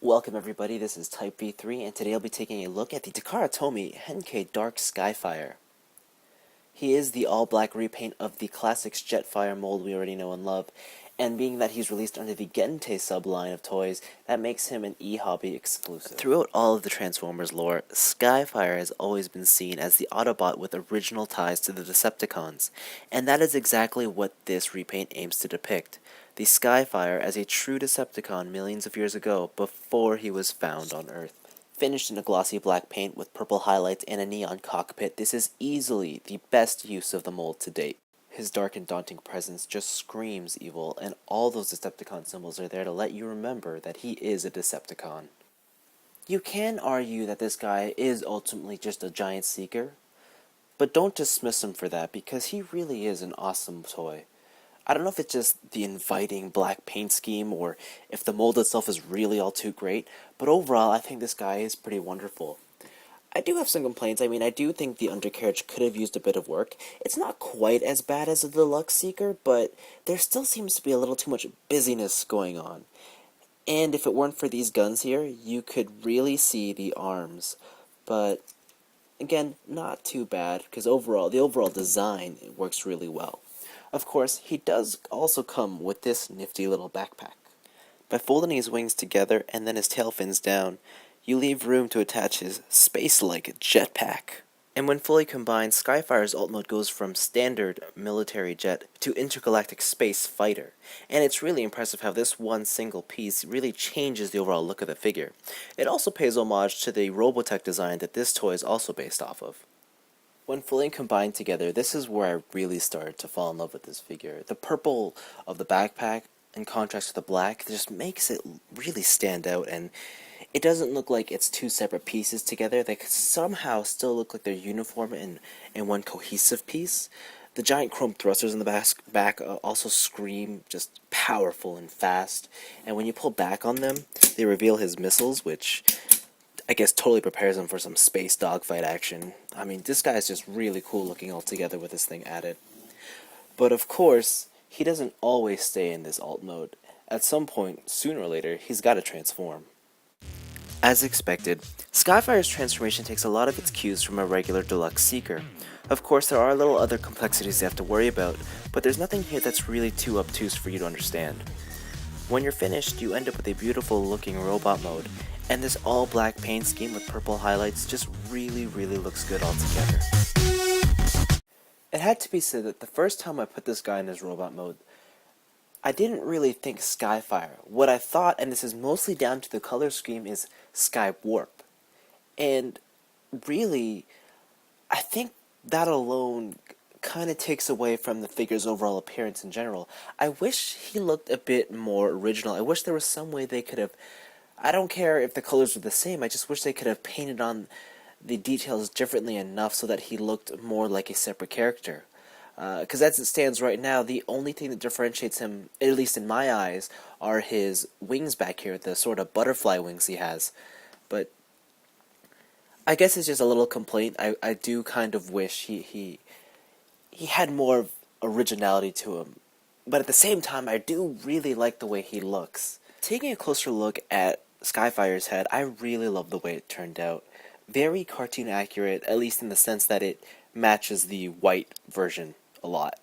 Welcome everybody, this is Type V3, and today I'll be taking a look at the Takara Tomy Henkei Dark Skyfire. He is the all-black repaint of the classics Jetfire mold we already know and love, and being that he's released under the Gentei subline of toys, that makes him an e-hobby exclusive. Throughout all of the Transformers lore, Skyfire has always been seen as the Autobot with original ties to the Decepticons, and that is exactly what this repaint aims to depict. The Skyfire as a true Decepticon millions of years ago, before he was found on Earth. Finished in a glossy black paint with purple highlights and a neon cockpit, this is easily the best use of the mold to date. His dark and daunting presence just screams evil, and all those Decepticon symbols are there to let you remember that he is a Decepticon. You can argue that this guy is ultimately just a giant seeker, but don't dismiss him for that, because he really is an awesome toy. I don't know if it's just the inviting black paint scheme or if the mold itself is really all too great, but overall I think this guy is pretty wonderful. I do have some complaints. I do think the undercarriage could have used a bit of work. It's not quite as bad as a Deluxe Seeker, but there still seems to be a little too much busyness going on. And if it weren't for these guns here, you could really see the arms. But again, not too bad, because the overall design works really well. Of course, he does also come with this nifty little backpack. By folding his wings together and then his tail fins down, you leave room to attach his space-like jetpack. And when fully combined, Skyfire's ult mode goes from standard military jet to intergalactic space fighter. And it's really impressive how this one single piece really changes the overall look of the figure. It also pays homage to the Robotech design that this toy is also based off of. When fully combined together, this is where I really started to fall in love with this figure. The purple of the backpack, in contrast to the black, just makes it really stand out, and it doesn't look like it's two separate pieces together. They somehow still look like they're uniform in one cohesive piece. The giant chrome thrusters in the back also scream just powerful and fast, and when you pull back on them, they reveal his missiles, which I guess totally prepares him for some space dogfight action. I mean, this guy is just really cool looking altogether with this thing added. But of course, he doesn't always stay in this alt mode. At some point, sooner or later, he's got to transform. As expected, Skyfire's transformation takes a lot of its cues from a regular Deluxe Seeker. Of course, there are little other complexities you have to worry about, but there's nothing here that's really too obtuse for you to understand. When you're finished, you end up with a beautiful looking robot mode, and this all black paint scheme with purple highlights just really looks good altogether. It had to be said that the first time I put this guy in his robot mode, I didn't really think Skyfire. What I thought, and this is mostly down to the color scheme, is Sky Warp. And really, I think that alone kind of takes away from the figure's overall appearance in general. I wish he looked a bit more original. I wish there was some way they could have... I don't care if the colors were the same, I just wish they could have painted on the details differently enough so that he looked more like a separate character. Because as it stands right now, the only thing that differentiates him, at least in my eyes, are his wings back here, the sort of butterfly wings he has. But I guess it's just a little complaint. I do kind of wish he had more originality to him. But at the same time, I do really like the way he looks. Taking a closer look at Skyfire's head, I really love the way it turned out. Very cartoon accurate, at least in the sense that it matches the white version a lot.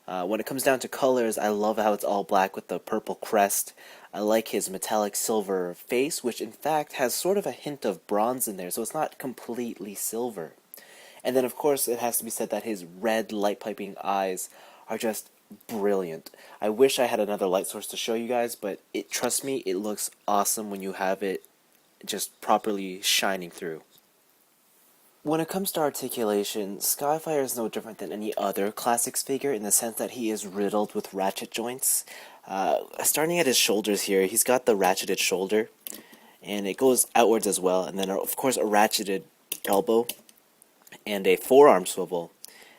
When it comes down to colors, I love how it's all black with the purple crest. I like his metallic silver face, which in fact has sort of a hint of bronze in there, so it's not completely silver. And then of course it has to be said that his red light piping eyes are just brilliant. I wish I had another light source to show you guys, but trust me, it looks awesome when you have it just properly shining through. When it comes to articulation, Skyfire is no different than any other Classics figure in the sense that he is riddled with ratchet joints. Starting at his shoulders here, he's got the ratcheted shoulder, and it goes outwards as well, and then of course a ratcheted elbow, and a forearm swivel.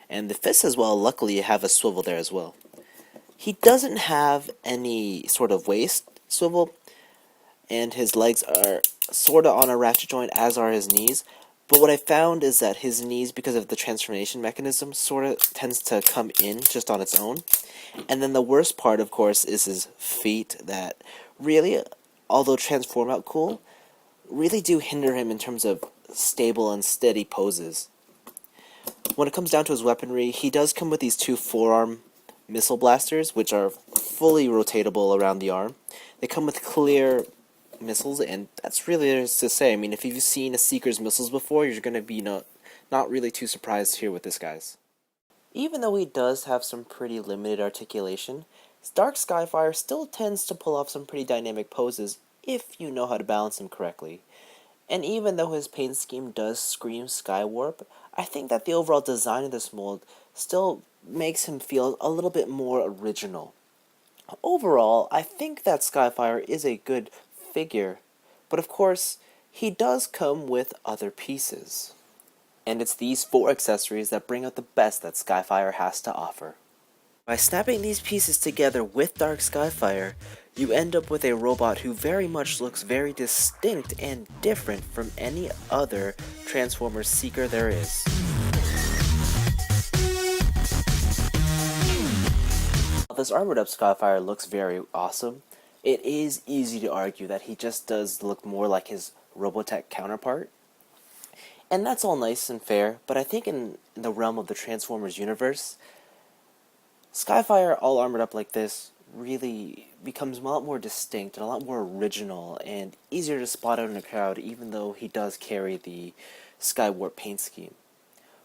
And the fists as well, luckily, have a swivel there as well. He doesn't have any sort of waist swivel, and his legs are sort of on a ratchet joint, as are his knees. But what I found is that his knees, because of the transformation mechanism, sort of tends to come in just on its own. And then the worst part, of course, is his feet that really... although transform out cool, really do hinder him in terms of stable and steady poses. When it comes down to his weaponry, he does come with these two forearm missile blasters, which are fully rotatable around the arm. They come with clear missiles, and that's really there to say. I mean, if you've seen a Seeker's missiles before, you're going to be not really too surprised here with this guy's. Even though he does have some pretty limited articulation, Dark Skyfire still tends to pull off some pretty dynamic poses if you know how to balance him correctly. And even though his paint scheme does scream Skywarp, I think that the overall design of this mold still makes him feel a little bit more original. Overall, I think that Skyfire is a good figure, but of course, he does come with other pieces. And it's these 4 accessories that bring out the best that Skyfire has to offer. By snapping these pieces together with Dark Skyfire, you end up with a robot who very much looks very distinct and different from any other Transformers Seeker there is. While this armored up Skyfire looks very awesome, it is easy to argue that he just does look more like his Robotech counterpart. And that's all nice and fair, but I think in the realm of the Transformers universe, Skyfire all armored up like this really becomes a lot more distinct and a lot more original and easier to spot out in a crowd, even though he does carry the Skywarp paint scheme.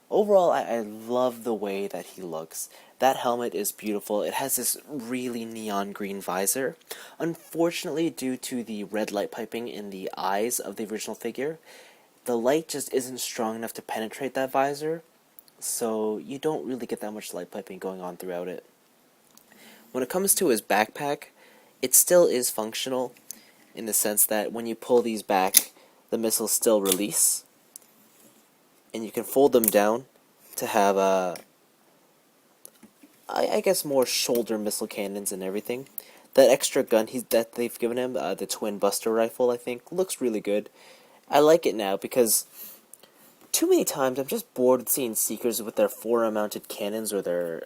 Overall, I love the way that he looks. That helmet is beautiful. It has this really neon green visor. Unfortunately, due to the red light piping in the eyes of the original figure, the light just isn't strong enough to penetrate that visor, so you don't really get that much light piping going on throughout it. When it comes to his backpack, it still is functional in the sense that when you pull these back, the missiles still release, and you can fold them down to have I guess more shoulder missile cannons and everything. That extra gun that they've given him, the twin buster rifle, I think, looks really good. I like it now because too many times I'm just bored of seeing Seekers with their forearm mounted cannons or their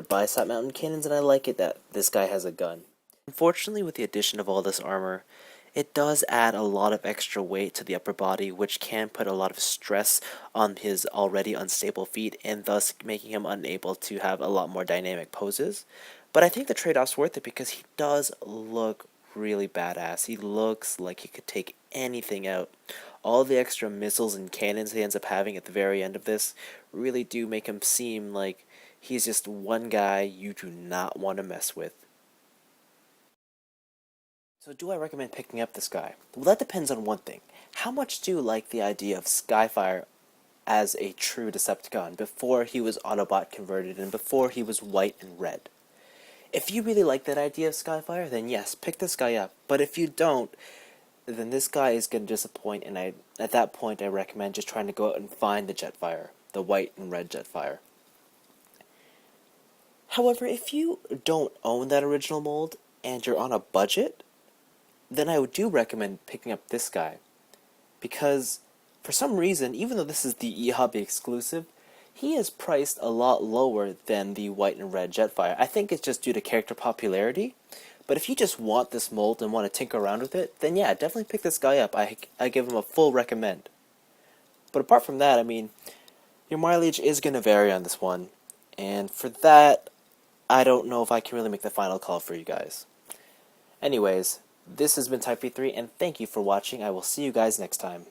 bicep mounted cannons, and I like it that this guy has a gun. Unfortunately, with the addition of all this armor, it does add a lot of extra weight to the upper body, which can put a lot of stress on his already unstable feet, and thus making him unable to have a lot more dynamic poses. But I think the trade-off's worth it because he does look really badass. He looks like he could take anything out. All the extra missiles and cannons he ends up having at the very end of this really do make him seem like he's just one guy you do not want to mess with. So do I recommend picking up this guy? Well, that depends on one thing. How much do you like the idea of Skyfire as a true Decepticon before he was Autobot converted and before he was white and red? If you really like that idea of Skyfire, then yes, pick this guy up. But if you don't, then this guy is going to disappoint, and at that point I recommend just trying to go out and find the Jetfire, the white and red Jetfire. However, if you don't own that original mold and you're on a budget, then I do recommend picking up this guy. Because, for some reason, even though this is the eHobby exclusive, he is priced a lot lower than the white and red Jetfire. I think it's just due to character popularity, but if you just want this mold and want to tinker around with it, then yeah, definitely pick this guy up. I give him a full recommend. But apart from that, I mean, your mileage is going to vary on this one, and for that, I don't know if I can really make the final call for you guys. Anyways, this has been Type 3, and thank you for watching. I will see you guys next time.